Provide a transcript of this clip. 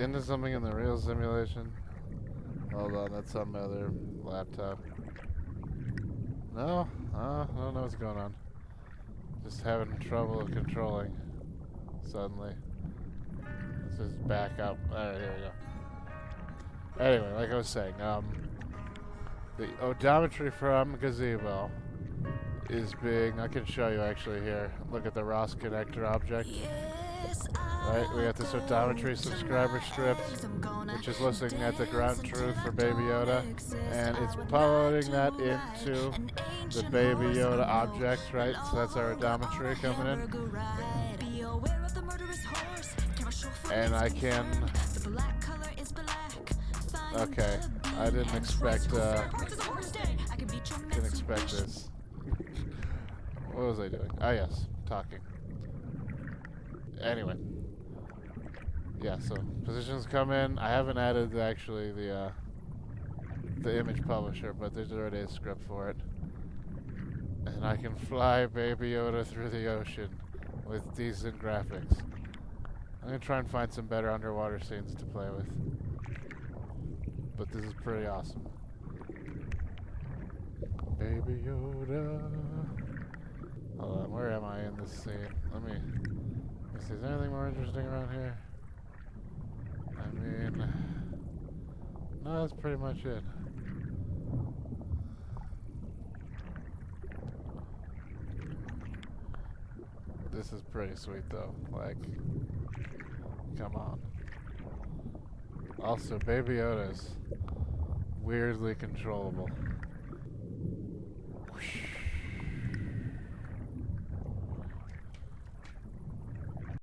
Into something in the real simulation. Hold on, that's on my other laptop. No? I don't know what's going on. Just having trouble controlling suddenly. Let's just back up. Alright, here we go. Anyway, like I was saying, the odometry from Gazebo is being, I can show you actually here. Look at the ROS connector object. Right, we got this odometry subscriber strip, which is listening at the ground truth for Baby Yoda, and it's uploading that into the Baby Yoda object, right? So that's our odometry coming in. And I can... Okay, I didn't expect this. What was I doing? Ah, yes, talking. Anyway. Yeah, so positions come in. I haven't added actually the image publisher, but there's already a script for it. And I can fly Baby Yoda through the ocean with decent graphics. I'm gonna try and find some better underwater scenes to play with. But this is pretty awesome. Baby Yoda. Hold on, where am I in this scene? Let me see, is there anything more interesting around here? I mean, no, that's pretty much it. This is pretty sweet though, like, come on. Also, Baby Yoda's weirdly controllable. Whoosh.